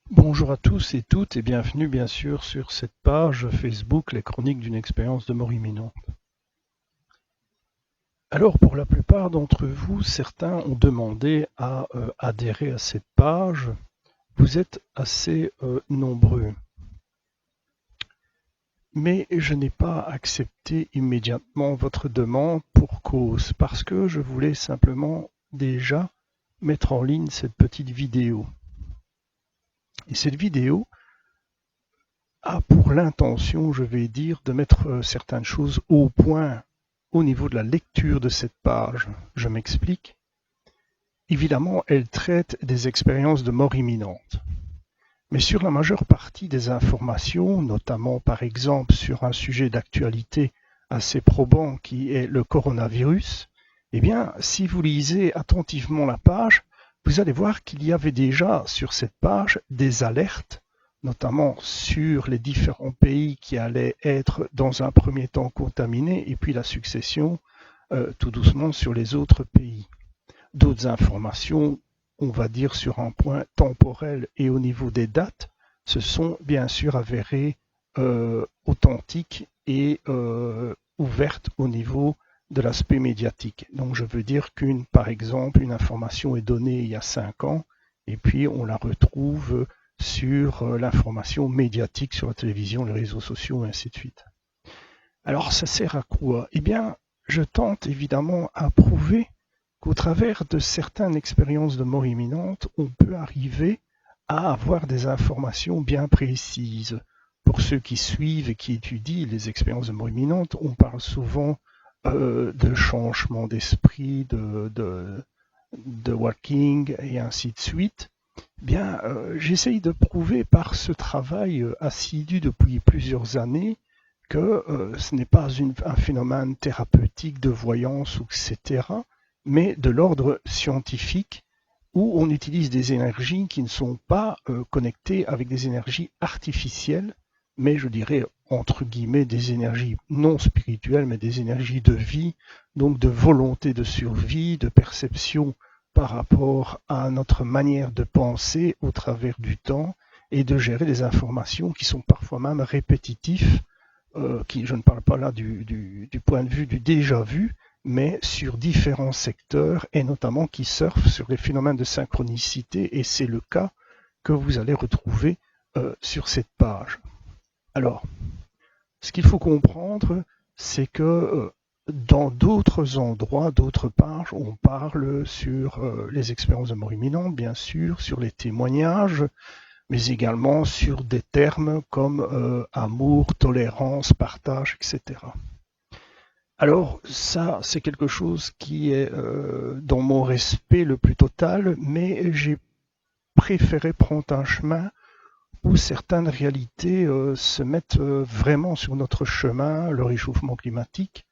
Bonjour à tous et toutes et bienvenue bien sûr sur cette page Facebook Les Chroniques d'une expérience de mort imminente. Alors pour la plupart d'entre vous, certains ont demandé à adhérer à cette page. Vous êtes assez nombreux. Mais je n'ai pas accepté immédiatement votre demande pour cause, parce que je voulais simplement déjà mettre en ligne cette petite vidéo. Et cette vidéo a pour l'intention, je vais dire, de mettre certaines choses au point au niveau de la lecture de cette page. Je m'explique. Évidemment, elle traite des expériences de mort imminente. Mais sur la majeure partie des informations, notamment par exemple sur un sujet d'actualité assez probant qui est le coronavirus, eh bien, si vous lisez attentivement la page, vous allez voir qu'il y avait déjà sur cette page des alertes, notamment sur les différents pays qui allaient être dans un premier temps contaminés et puis la succession tout doucement sur les autres pays. D'autres informations, on va dire sur un point temporel et au niveau des dates, se sont bien sûr avérées authentiques et ouvertes au niveau de l'aspect médiatique. Donc je veux dire par exemple, une information est donnée il y a 5 ans et puis on la retrouve sur l'information médiatique sur la télévision, les réseaux sociaux et ainsi de suite. Alors ça sert à quoi? Eh bien, je tente évidemment à prouver qu'au travers de certaines expériences de mort imminente, on peut arriver à avoir des informations bien précises. Pour ceux qui suivent et qui étudient les expériences de mort imminente, on parle souvent de changement d'esprit, de walking et ainsi de suite. Bien, j'essaye de prouver par ce travail assidu depuis plusieurs années que ce n'est pas un phénomène thérapeutique de voyance, etc., mais de l'ordre scientifique où on utilise des énergies qui ne sont pas connectées avec des énergies artificielles, mais je dirais entre guillemets des énergies non spirituelles, mais des énergies de vie, donc de volonté de survie, de perception par rapport à notre manière de penser au travers du temps et de gérer des informations qui sont parfois même répétitifs, je ne parle pas là du point de vue du déjà vu, mais sur différents secteurs et notamment qui surfent sur les phénomènes de synchronicité et c'est le cas que vous allez retrouver sur cette page. Alors, ce qu'il faut comprendre, c'est que dans d'autres endroits, d'autres pages, on parle sur les expériences de mort imminente, bien sûr, sur les témoignages, mais également sur des termes comme amour, tolérance, partage, etc. Alors ça, c'est quelque chose qui est dans mon respect le plus total, mais j'ai préféré prendre un chemin où certaines réalités se mettent vraiment sur notre chemin, le réchauffement climatique,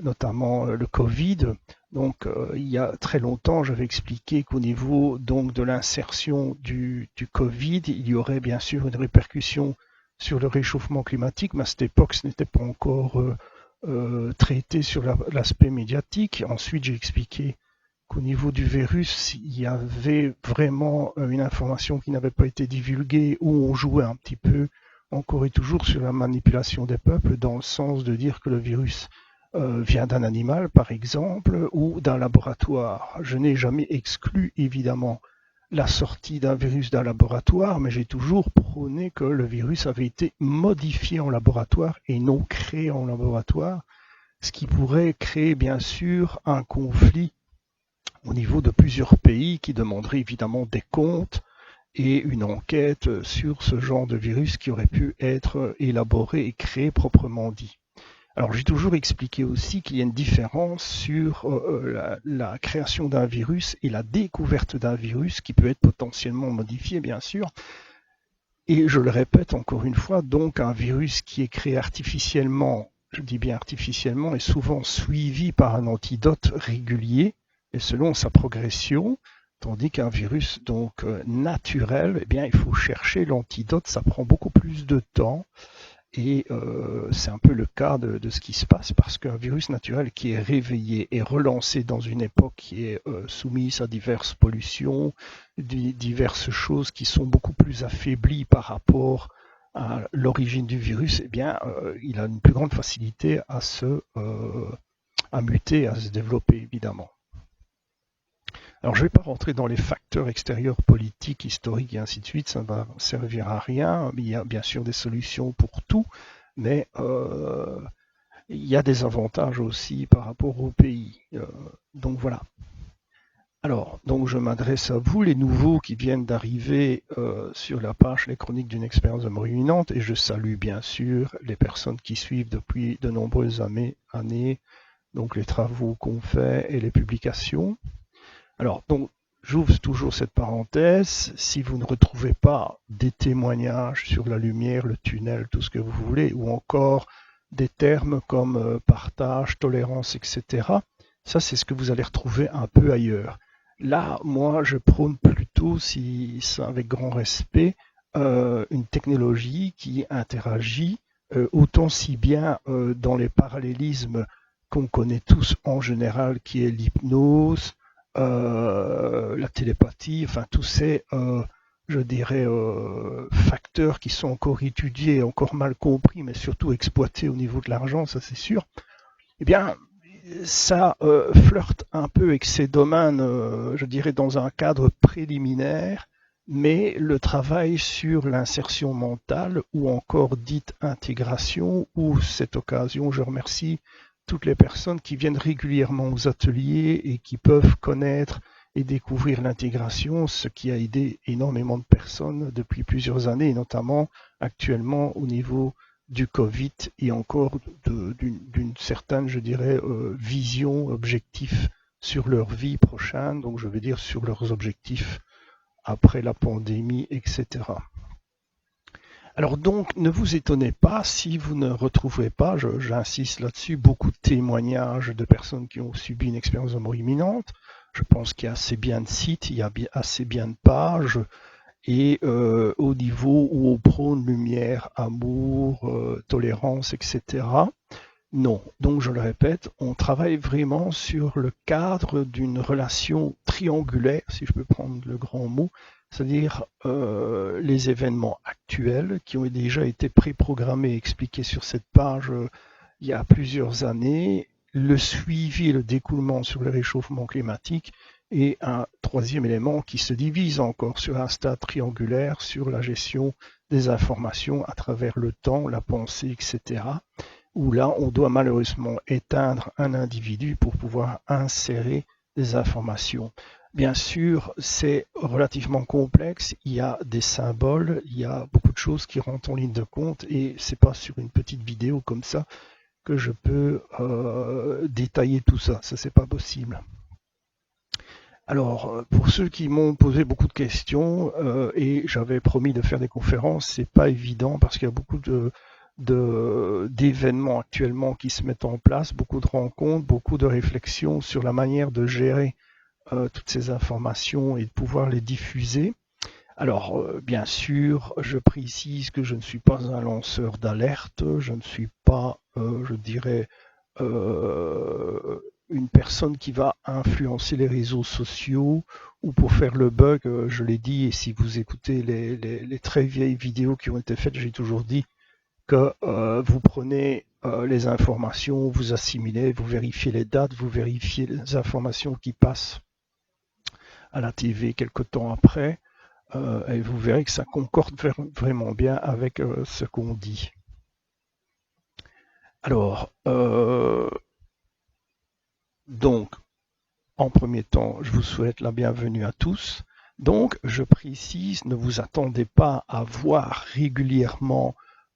notamment le Covid. Donc il y a très longtemps, j'avais expliqué qu'au niveau donc de l'insertion du Covid, il y aurait bien sûr une répercussion sur le réchauffement climatique, mais à cette époque, ce n'était pas encore traité sur l'aspect médiatique. Ensuite, j'ai expliqué qu'au niveau du virus, il y avait vraiment une information qui n'avait pas été divulguée, où on jouait un petit peu, encore et toujours, sur la manipulation des peuples, dans le sens de dire que le virus vient d'un animal, par exemple, ou d'un laboratoire. Je n'ai jamais exclu, évidemment, la sortie d'un virus d'un laboratoire, mais j'ai toujours prôné que le virus avait été modifié en laboratoire et non créé en laboratoire, ce qui pourrait créer, bien sûr, un conflit au niveau de plusieurs pays qui demanderaient évidemment des comptes et une enquête sur ce genre de virus qui aurait pu être élaboré et créé proprement dit. Alors j'ai toujours expliqué aussi qu'il y a une différence sur la création d'un virus et la découverte d'un virus qui peut être potentiellement modifié, bien sûr. Et je le répète encore une fois, donc un virus qui est créé artificiellement, je dis bien artificiellement, est souvent suivi par un antidote régulier et selon sa progression, tandis qu'un virus donc naturel, eh bien il faut chercher l'antidote, ça prend beaucoup plus de temps. Et c'est un peu le cas de ce qui se passe parce qu'un virus naturel qui est réveillé et relancé dans une époque qui est soumise à diverses pollutions, diverses choses qui sont beaucoup plus affaiblies par rapport à l'origine du virus, eh bien, il a une plus grande facilité à muter, à se développer, évidemment. Alors, je ne vais pas rentrer dans les facteurs extérieurs politiques, historiques et ainsi de suite, ça ne va servir à rien. Il y a bien sûr des solutions pour tout, mais il y a des avantages aussi par rapport au pays. Donc voilà. Alors, donc je m'adresse à vous, les nouveaux qui viennent d'arriver sur la page Les Chroniques d'une expérience de mort imminente, et je salue bien sûr les personnes qui suivent depuis de nombreuses années, donc les travaux qu'on fait et les publications. Alors, donc, j'ouvre toujours cette parenthèse. Si vous ne retrouvez pas des témoignages sur la lumière, le tunnel, tout ce que vous voulez, ou encore des termes comme partage, tolérance, etc., ça, c'est ce que vous allez retrouver un peu ailleurs. Là, moi, je prône plutôt, si avec grand respect, une technologie qui interagit autant si bien dans les parallélismes qu'on connaît tous en général, qui est l'hypnose, la télépathie, enfin tous ces, je dirais, facteurs qui sont encore étudiés, encore mal compris, mais surtout exploités au niveau de l'argent, ça c'est sûr, eh bien, ça flirte un peu avec ces domaines, je dirais, dans un cadre préliminaire, mais le travail sur l'insertion mentale ou encore dite intégration, ou cette occasion, je remercie toutes les personnes qui viennent régulièrement aux ateliers et qui peuvent connaître et découvrir l'intégration, ce qui a aidé énormément de personnes depuis plusieurs années, et notamment actuellement au niveau du Covid et encore d'une certaine, je dirais, vision, objectif sur leur vie prochaine, donc je veux dire sur leurs objectifs après la pandémie, etc. Alors donc, ne vous étonnez pas si vous ne retrouvez pas, j'insiste là-dessus, beaucoup de témoignages de personnes qui ont subi une expérience de mort imminente. Je pense qu'il y a assez bien de sites, il y a assez bien de pages, et au niveau où on prône lumière, amour, tolérance, etc. Non. Donc je le répète, on travaille vraiment sur le cadre d'une relation triangulaire, si je peux prendre le grand mot, c'est-à-dire les événements actuels qui ont déjà été préprogrammés et expliqués sur cette page il y a plusieurs années, le suivi et le découlement sur le réchauffement climatique, et un troisième élément qui se divise encore sur un stade triangulaire, sur la gestion des informations à travers le temps, la pensée, etc., où là, on doit malheureusement éteindre un individu pour pouvoir insérer des informations. Bien sûr, c'est relativement complexe, il y a des symboles, il y a beaucoup de choses qui rentrent en ligne de compte, et c'est pas sur une petite vidéo comme ça que je peux détailler tout ça, ça c'est pas possible. Alors, pour ceux qui m'ont posé beaucoup de questions, et j'avais promis de faire des conférences, c'est pas évident parce qu'il y a beaucoup d'événements actuellement qui se mettent en place, beaucoup de rencontres, beaucoup de réflexions sur la manière de gérer toutes ces informations et de pouvoir les diffuser. Alors, bien sûr, je précise que je ne suis pas un lanceur d'alerte, je ne suis pas, je dirais, une personne qui va influencer les réseaux sociaux ou pour faire le bug, je l'ai dit, et si vous écoutez les très vieilles vidéos qui ont été faites, j'ai toujours dit que vous prenez les informations, vous assimilez, vous vérifiez les dates, vous vérifiez les informations qui passent à la TV quelque temps après, et vous verrez que ça concorde vraiment bien avec ce qu'on dit. Alors, donc, en premier temps, je vous souhaite la bienvenue à tous. Donc, je précise, ne vous attendez pas à voir régulièrement,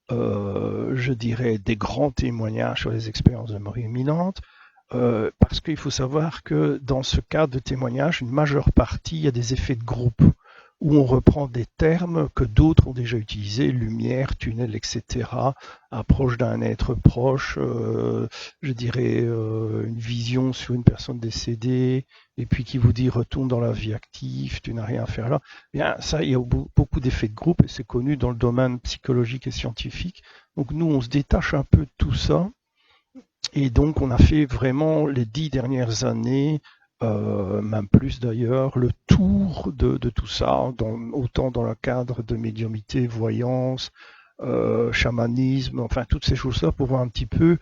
je dirais, des grands témoignages sur les expériences de mort imminente, parce qu'il faut savoir que dans ce cas de témoignage, une majeure partie, il y a des effets de groupe, où on reprend des termes que d'autres ont déjà utilisés, lumière, tunnel, etc., approche d'un être proche, je dirais une vision sur une personne décédée, et puis qui vous dit retourne dans la vie active, tu n'as rien à faire là. Bien, ça, il y a beaucoup d'effets de groupe, et c'est connu dans le domaine psychologique et scientifique. Donc nous, on se détache un peu de tout ça. Et donc, on a fait vraiment les 10 dernières années, même plus d'ailleurs, le tour de tout ça, autant dans le cadre de médiumnité, voyance, chamanisme, enfin toutes ces choses-là, pour voir un petit peu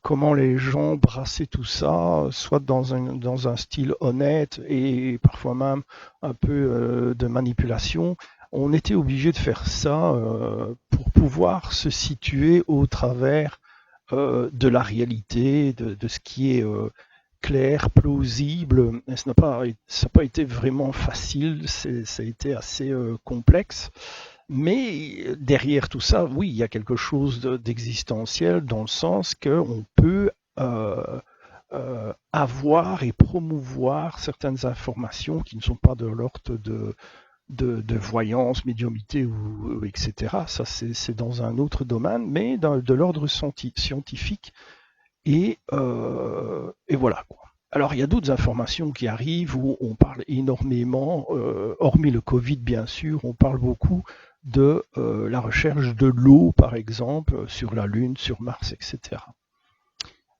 comment les gens brassaient tout ça, soit dans un style honnête et parfois même un peu de manipulation. On était obligé de faire ça pour pouvoir se situer au travers de la réalité, de ce qui est clair, plausible. Et ça n'a pas été vraiment facile, ça a été assez complexe. Mais derrière tout ça, oui, il y a quelque chose d'existentiel dans le sens qu'on peut avoir et promouvoir certaines informations qui ne sont pas de l'ordre de voyance, médiumité, etc. Ça, c'est dans un autre domaine, mais de l'ordre scientifique. Et voilà, quoi. Alors, il y a d'autres informations qui arrivent où on parle énormément, hormis le Covid, bien sûr, on parle beaucoup de la recherche de l'eau, par exemple, sur la Lune, sur Mars, etc.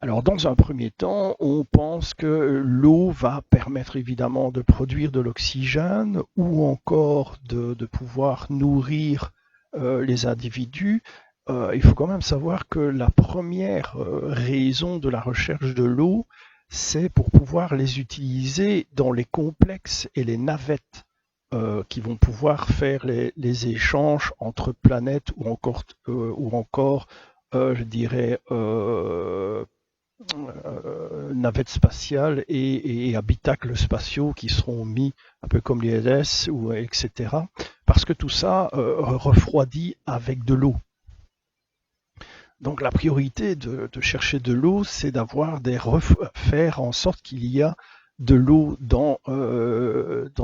Alors, dans un premier temps, on pense que l'eau va permettre évidemment de produire de l'oxygène ou encore de pouvoir nourrir les individus. Il faut quand même savoir que la première raison de la recherche de l'eau, c'est pour pouvoir les utiliser dans les complexes et les navettes qui vont pouvoir faire les échanges entre planètes ou encore je dirais, navettes spatiales et habitacles spatiaux qui seront mis un peu comme l'ISS ou etc. Parce que tout ça refroidit avec de l'eau. Donc la priorité de chercher de l'eau, c'est d'avoir faire en sorte qu'il y a de l'eau dans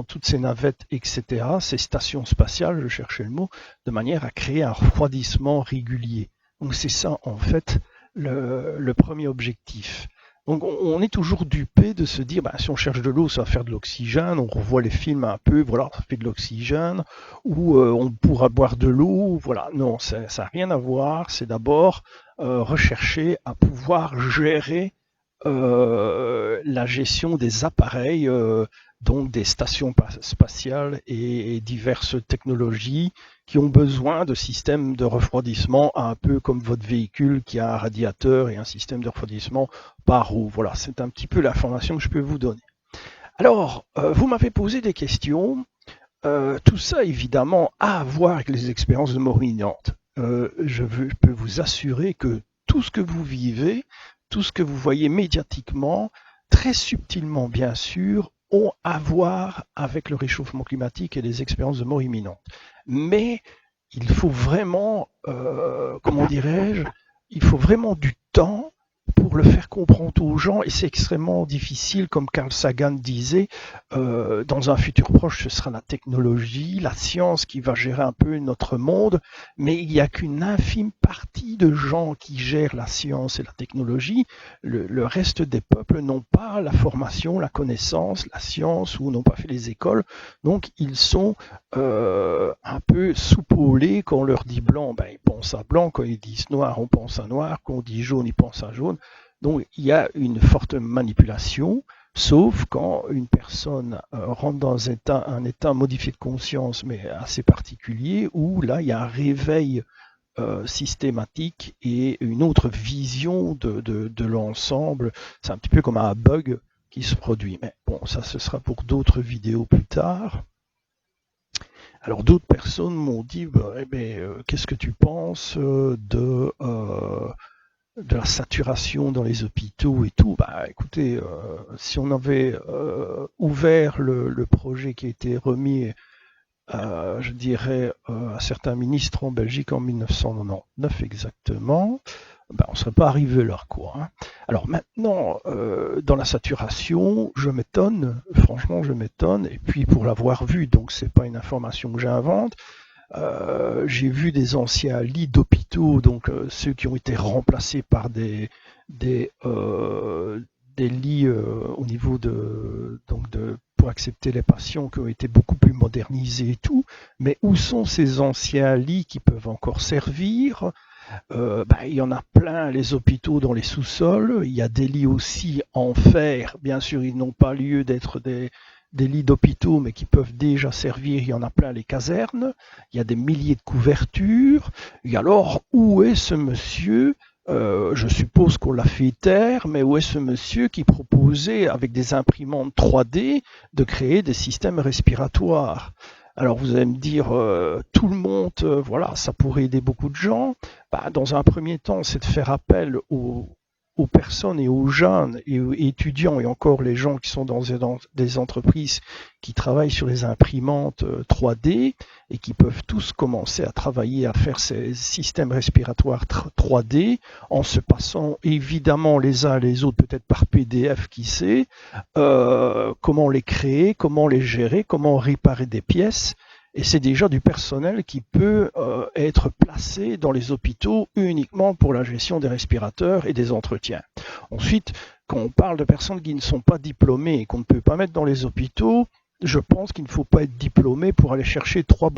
toutes ces navettes, etc., ces stations spatiales, je cherchais le mot, de manière à créer un refroidissement régulier. Donc c'est ça en fait le premier objectif. Donc on est toujours dupé de se dire, si on cherche de l'eau, ça va faire de l'oxygène, on revoit les films un peu, voilà, ça fait de l'oxygène, ou on pourra boire de l'eau, voilà. Non, ça n'a rien à voir, c'est d'abord rechercher à pouvoir gérer la gestion des appareils, donc des stations spatiales et diverses technologies qui ont besoin de systèmes de refroidissement, un peu comme votre véhicule qui a un radiateur et un système de refroidissement par eau. Voilà, c'est un petit peu l'information que je peux vous donner. Alors, vous m'avez posé des questions. Tout ça, évidemment, a à voir avec les expériences de mort imminente. Je peux vous assurer que tout ce que vous vivez, tout ce que vous voyez médiatiquement, très subtilement bien sûr, ont à voir avec le réchauffement climatique et les expériences de mort imminente. Mais il faut vraiment, comment dirais-je, il faut vraiment du temps pour le faire comprendre aux gens, et c'est extrêmement difficile, comme Carl Sagan disait, dans un futur proche, ce sera la technologie, la science qui va gérer un peu notre monde, mais il n'y a qu'une infime partie de gens qui gèrent la science et la technologie. Le reste des peuples n'ont pas la formation, la connaissance, la science, ou n'ont pas fait les écoles, donc ils sont un peu sous-paulés. Quand on leur dit blanc, ils pensent à blanc, quand ils disent noir, on pense à noir, quand on dit jaune, ils pensent à jaune. Donc il y a une forte manipulation, sauf quand une personne rentre dans un état modifié de conscience, mais assez particulier, où là il y a un réveil systématique et une autre vision de l'ensemble. C'est un petit peu comme un bug qui se produit. Mais bon, ça, ce sera pour d'autres vidéos plus tard. Alors d'autres personnes m'ont dit, qu'est-ce que tu penses de la saturation dans les hôpitaux et tout? Écoutez, si on avait ouvert le projet qui a été remis, je dirais, à certains ministres en Belgique en 1999 exactement, on ne serait pas arrivé là, quoi. Hein. Alors maintenant, dans la saturation, je m'étonne, franchement, je m'étonne. Et puis pour l'avoir vu, donc c'est pas une information que j'invente. J'ai vu des anciens lits d'hôpitaux, donc ceux qui ont été remplacés par des, euh, des lits au niveau pour accepter les patients qui ont été beaucoup plus modernisés et tout. Mais où sont ces anciens lits qui peuvent encore servir? Il y en a plein, les hôpitaux dans les sous-sols. Il y a des lits aussi en fer. Bien sûr, ils n'ont pas lieu d'être des lits d'hôpitaux, mais qui peuvent déjà servir. Il y en a plein les casernes. Il y a des milliers de couvertures. Et alors, où est ce monsieur? Je suppose qu'on l'a fait taire, mais où est ce monsieur qui proposait, avec des imprimantes 3D, de créer des systèmes respiratoires? Alors vous allez me dire, tout le monde, voilà, ça pourrait aider beaucoup de gens. Dans un premier temps, c'est de faire appel aux personnes et aux jeunes et aux étudiants et encore les gens qui sont dans des entreprises qui travaillent sur les imprimantes 3D et qui peuvent tous commencer à travailler à faire ces systèmes respiratoires 3D en se passant évidemment les uns les autres peut-être par PDF, qui sait, comment les créer, comment les gérer, comment réparer des pièces. Et c'est déjà du personnel qui peut être placé dans les hôpitaux uniquement pour la gestion des respirateurs et des entretiens. Ensuite, quand on parle de personnes qui ne sont pas diplômées et qu'on ne peut pas mettre dans les hôpitaux, je pense qu'il ne faut pas être diplômé pour aller chercher 3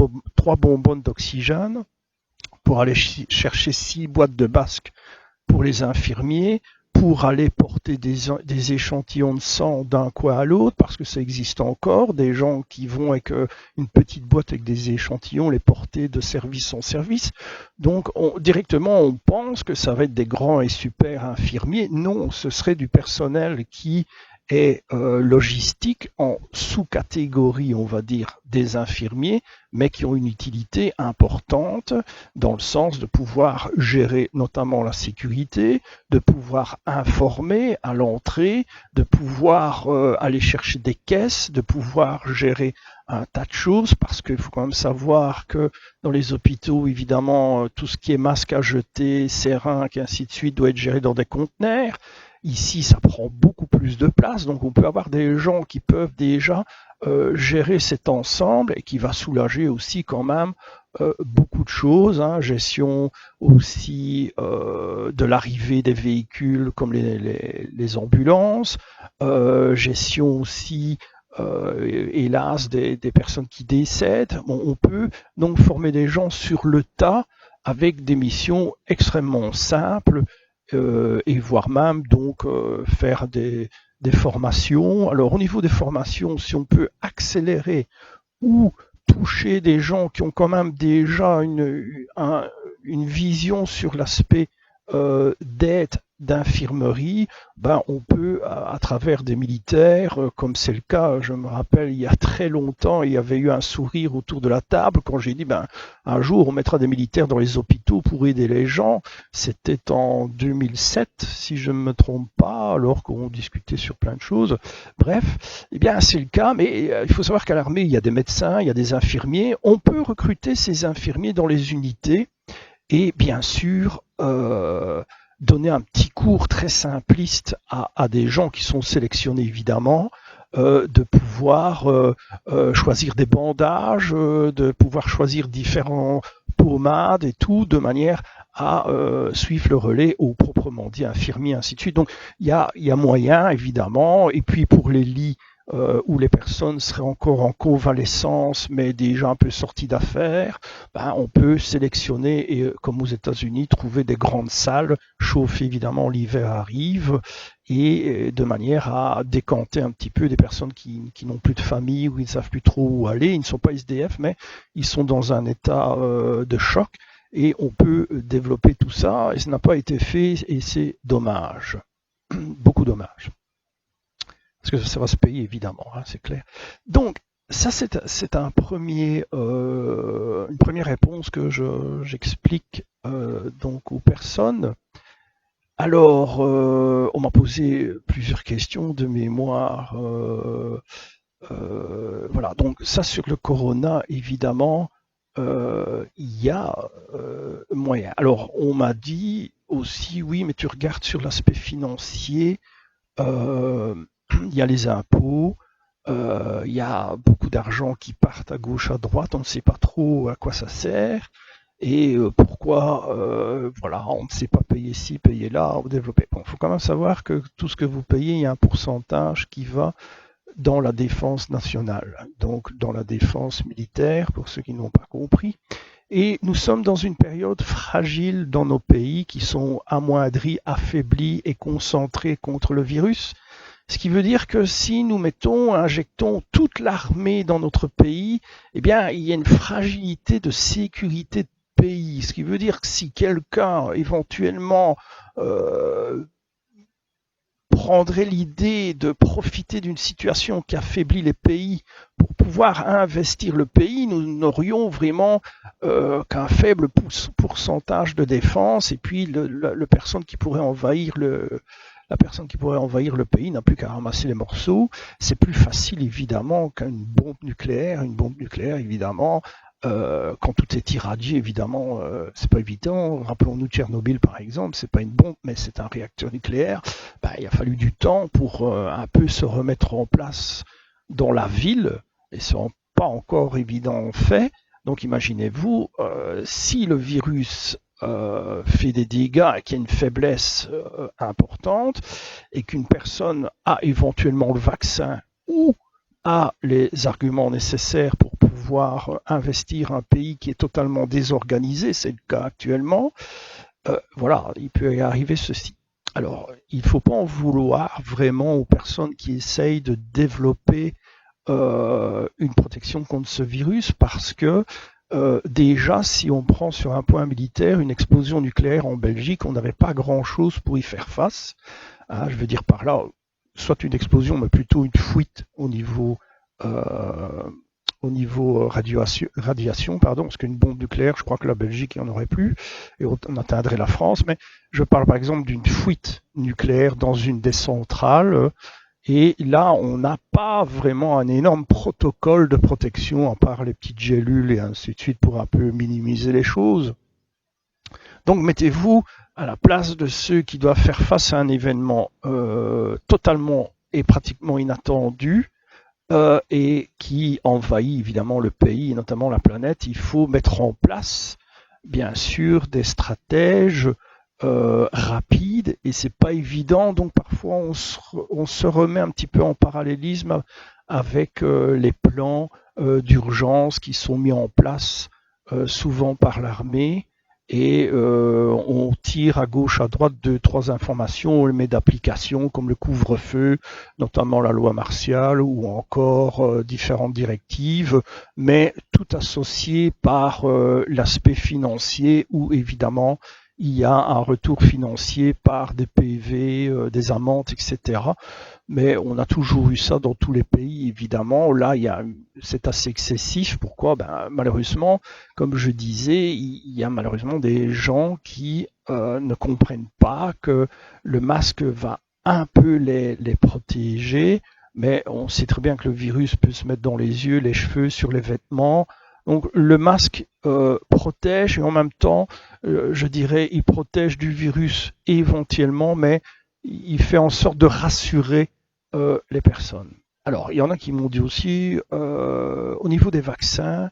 bonbonnes d'oxygène, pour aller chercher 6 boîtes de masques pour les infirmiers, pour aller porter des échantillons de sang d'un coin à l'autre, parce que ça existe encore, des gens qui vont avec une petite boîte avec des échantillons, les porter de service en service. Donc directement, on pense que ça va être des grands et super infirmiers. Non, ce serait du personnel qui est logistique en sous-catégorie, on va dire, des infirmiers, mais qui ont une utilité importante dans le sens de pouvoir gérer notamment la sécurité, de pouvoir informer à l'entrée, de pouvoir aller chercher des caisses, de pouvoir gérer un tas de choses, parce qu'il faut quand même savoir que dans les hôpitaux, évidemment, tout ce qui est masque à jeter, seringues et ainsi de suite doit être géré dans des conteneurs. Ici, ça prend beaucoup plus de place, donc on peut avoir des gens qui peuvent déjà gérer cet ensemble et qui va soulager aussi quand même beaucoup de choses, hein, gestion aussi de l'arrivée des véhicules comme les ambulances, gestion aussi hélas des personnes qui décèdent. Bon, on peut donc former des gens sur le tas avec des missions extrêmement simples et voire même donc faire des formations. Alors au niveau des formations, si on peut accélérer ou toucher des gens qui ont quand même déjà une vision sur l'aspect d'aide, d'infirmerie, on peut, à travers des militaires, comme c'est le cas, je me rappelle, il y a très longtemps, il y avait eu un sourire autour de la table quand j'ai dit, un jour, on mettra des militaires dans les hôpitaux pour aider les gens. C'était en 2007, si je ne me trompe pas, alors qu'on discutait sur plein de choses. Bref, c'est le cas, mais il faut savoir qu'à l'armée, il y a des médecins, il y a des infirmiers. On peut recruter ces infirmiers dans les unités et bien sûr donner un petit cours très simpliste à des gens qui sont sélectionnés évidemment, de pouvoir choisir des bandages, de pouvoir choisir différents pommades et tout, de manière à suivre le relais au proprement dit infirmier, ainsi de suite. Donc il y a moyen évidemment, et puis pour les lits où les personnes seraient encore en convalescence mais déjà un peu sorties d'affaires, on peut sélectionner et comme aux États-Unis trouver des grandes salles chauffées, évidemment l'hiver arrive, et de manière à décanter un petit peu des personnes qui n'ont plus de famille ou qui ne savent plus trop où aller. Ils ne sont pas SDF mais ils sont dans un état de choc et on peut développer tout ça, et ça n'a pas été fait, et c'est dommage. Beaucoup dommage. Parce que ça va se payer, évidemment, hein, c'est clair. Donc, ça, c'est une première réponse que j'explique donc aux personnes. Alors, on m'a posé plusieurs questions de mémoire. Voilà, donc ça sur le corona, évidemment, il y a moyen. Alors, on m'a dit aussi, oui, mais tu regardes sur l'aspect financier, euh, il y a les impôts, il y a beaucoup d'argent qui partent à gauche, à droite, on ne sait pas trop à quoi ça sert et pourquoi, voilà, on ne sait pas payer ci, payer là, ou développer. Bon, il faut quand même savoir que tout ce que vous payez, il y a un pourcentage qui va dans la défense nationale, donc dans la défense militaire, pour ceux qui n'ont pas compris. Et nous sommes dans une période fragile dans nos pays qui sont amoindris, affaiblis et concentrés contre le virus. Ce qui veut dire que si nous injectons toute l'armée dans notre pays, eh bien, il y a une fragilité de sécurité de pays. Ce qui veut dire que si quelqu'un éventuellement prendrait l'idée de profiter d'une situation qui affaiblit les pays pour pouvoir investir le pays, nous n'aurions vraiment qu'un faible pourcentage de défense et puis la personne qui pourrait envahir la personne qui pourrait envahir le pays n'a plus qu'à ramasser les morceaux. C'est plus facile évidemment qu'une bombe nucléaire. Une bombe nucléaire, évidemment, quand tout est irradié, évidemment, c'est pas évident. Rappelons-nous Tchernobyl, par exemple, c'est pas une bombe, mais c'est un réacteur nucléaire. Ben, il a fallu du temps pour un peu se remettre en place dans la ville, et ce n'est pas encore évident fait. Donc imaginez-vous, si le virus fait des dégâts et qu'il y a une faiblesse importante, et qu'une personne a éventuellement le vaccin ou a les arguments nécessaires pour pouvoir investir un pays qui est totalement désorganisé, c'est le cas actuellement, voilà, il peut y arriver ceci. Alors, il ne faut pas en vouloir vraiment aux personnes qui essayent de développer une protection contre ce virus parce que déjà, si on prend sur un point militaire une explosion nucléaire en Belgique, on n'avait pas grand-chose pour y faire face. Hein, je veux dire par là, soit une explosion, mais plutôt une fuite euh, au niveau radiation, pardon, parce qu'une bombe nucléaire, je crois que la Belgique, il n'y en aurait plus, et on atteindrait la France. Mais je parle par exemple d'une fuite nucléaire dans une des centrales. Et là, on n'a pas vraiment un énorme protocole de protection, à part les petites gélules et ainsi de suite, pour un peu minimiser les choses. Donc mettez-vous à la place de ceux qui doivent faire face à un événement totalement et pratiquement inattendu et qui envahit évidemment le pays et notamment la planète. Il faut mettre en place, bien sûr, des stratèges rapides et c'est pas évident. Donc parfois on se remet un petit peu en parallélisme avec les plans d'urgence qui sont mis en place souvent par l'armée et on tire à gauche, à droite deux, trois informations, on les met d'applications comme le couvre-feu, notamment la loi martiale ou encore différentes directives, mais tout associé par l'aspect financier où évidemment il y a un retour financier par des PV, des amendes, etc. Mais on a toujours eu ça dans tous les pays, évidemment. Là, c'est assez excessif. Pourquoi? Ben, malheureusement, comme je disais, il y a malheureusement des gens qui ne comprennent pas que le masque va un peu les protéger, mais on sait très bien que le virus peut se mettre dans les yeux, les cheveux, sur les vêtements. Donc le masque protège et en même temps, je dirais, il protège du virus éventuellement, mais il fait en sorte de rassurer les personnes. Alors, il y en a qui m'ont dit aussi, au niveau des vaccins,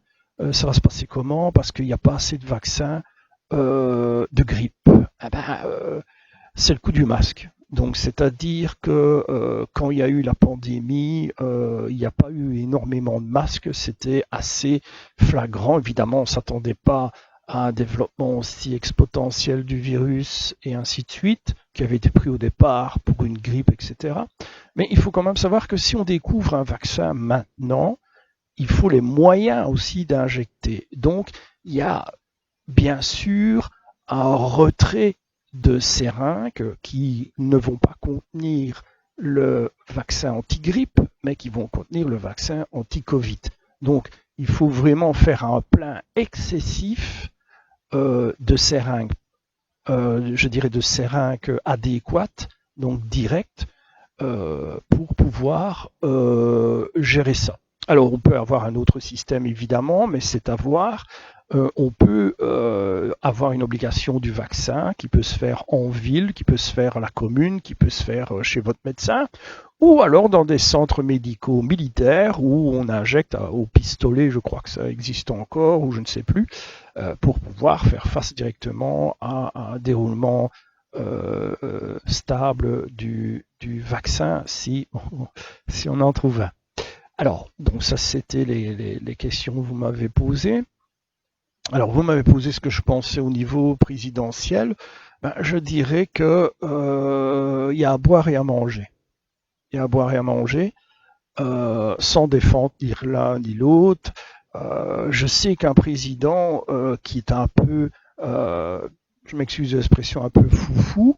ça va se passer comment? Parce qu'il n'y a pas assez de vaccins de grippe. Ah ben, c'est le coup du masque. Donc, c'est-à-dire que quand il y a eu la pandémie, il n'y a pas eu énormément de masques. C'était assez flagrant. Évidemment, on ne s'attendait pas à un développement aussi exponentiel du virus et ainsi de suite, qui avait été pris au départ pour une grippe, etc. Mais il faut quand même savoir que si on découvre un vaccin maintenant, il faut les moyens aussi d'injecter. Donc, il y a bien sûr un retrait de seringues qui ne vont pas contenir le vaccin anti-grippe, mais qui vont contenir le vaccin anti-Covid. Donc, il faut vraiment faire un plein excessif de seringues, je dirais de seringues adéquates, donc directes, pour pouvoir gérer ça. Alors, on peut avoir un autre système, évidemment, mais c'est à voir. On peut avoir une obligation du vaccin qui peut se faire en ville, qui peut se faire à la commune, qui peut se faire chez votre médecin, ou alors dans des centres médicaux militaires où on injecte au pistolet, je crois que ça existe encore, ou je ne sais plus, pour pouvoir faire face directement à un déroulement stable du vaccin si on en trouve un. Alors, donc ça c'était les questions que vous m'avez posées. Alors, vous m'avez posé ce que je pensais au niveau présidentiel. Ben, je dirais que y a à boire et à manger. Il y a à boire et à manger, sans défendre ni l'un ni l'autre. Je sais qu'un président qui est un peu, euh, je m'excuse de l'expression, un peu foufou,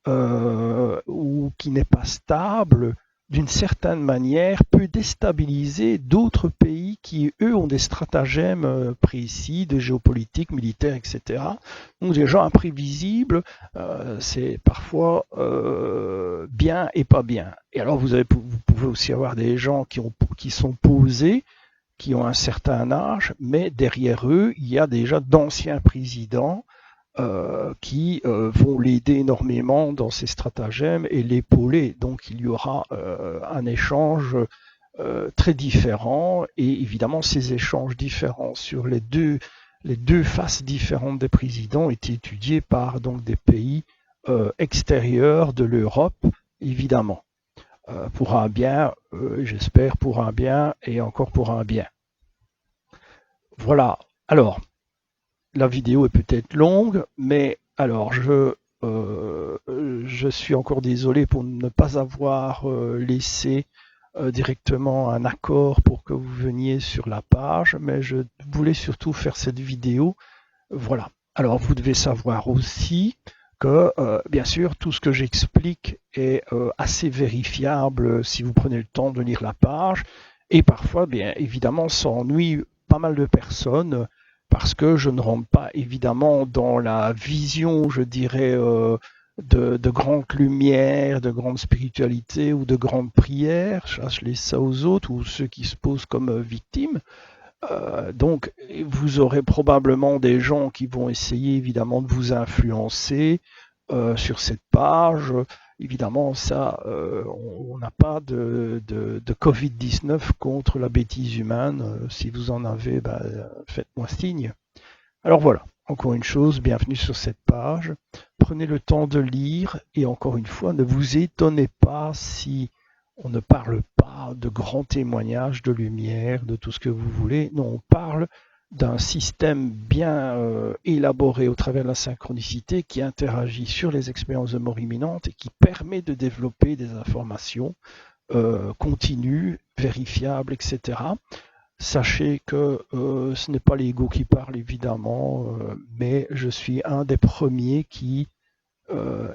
ou qui n'est pas stable, d'une certaine manière, peut déstabiliser d'autres pays qui, eux, ont des stratagèmes précis de géopolitique, militaire, etc. Donc des gens imprévisibles, c'est parfois bien et pas bien. Et alors vous pouvez aussi avoir des gens qui sont posés, qui ont un certain âge, mais derrière eux, il y a déjà d'anciens présidents qui vont l'aider énormément dans ses stratagèmes et l'épauler. Donc il y aura un échange très différent et évidemment ces échanges différents sur les deux faces différentes des présidents étaient étudiés par donc des pays extérieurs de l'Europe, évidemment. Pour un bien, j'espère pour un bien et encore pour un bien. Voilà. Alors, la vidéo est peut-être longue, mais alors je suis encore désolé pour ne pas avoir laissé directement un accord pour que vous veniez sur la page, mais je voulais surtout faire cette vidéo. Voilà. Alors vous devez savoir aussi que bien sûr tout ce que j'explique est assez vérifiable si vous prenez le temps de lire la page et parfois bien évidemment ça ennuie pas mal de personnes parce que je ne rentre pas évidemment dans la vision, je dirais, de grandes lumières, de grande spiritualité ou de grandes prières. Je laisse ça aux autres ou ceux qui se posent comme victimes. Donc, vous aurez probablement des gens qui vont essayer évidemment de vous influencer sur cette page. Évidemment, ça, on n'a pas de Covid-19 contre la bêtise humaine. Si vous en avez, ben, faites-moi signe. Alors voilà, encore une chose, bienvenue sur cette page. Prenez le temps de lire et encore une fois, ne vous étonnez pas si on ne parle pas de grands témoignages de lumière, de tout ce que vous voulez. Non, on parle d'un système bien élaboré au travers de la synchronicité qui interagit sur les expériences de mort imminente et qui permet de développer des informations continues, vérifiables, etc. Sachez que ce n'est pas l'ego qui parle évidemment, mais je suis un des premiers qui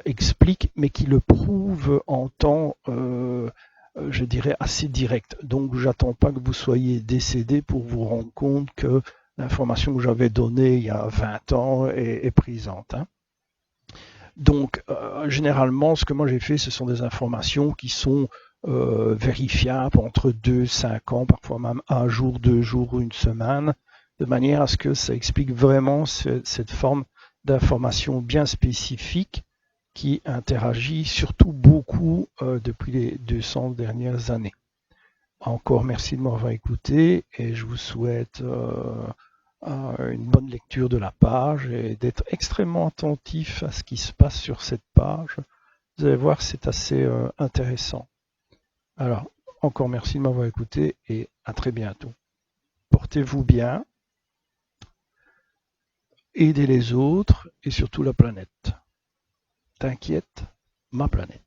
explique, mais qui le prouve en temps, je dirais, assez direct. Donc j'attends pas que vous soyez décédé pour vous rendre compte que l'information que j'avais donnée il y a 20 ans est présente. Hein. Donc, généralement, ce que moi j'ai fait, ce sont des informations qui sont vérifiables entre 2, 5 ans, parfois même un jour, 2 jours ou une semaine, de manière à ce que ça explique vraiment cette forme d'information bien spécifique qui interagit surtout beaucoup depuis les 200 dernières années. Encore merci de m'avoir écouté et je vous souhaite une bonne lecture de la page et d'être extrêmement attentif à ce qui se passe sur cette page. Vous allez voir, c'est assez intéressant. Alors, encore merci de m'avoir écouté et à très bientôt. Portez-vous bien, aidez les autres et surtout la planète. T'inquiète, ma planète.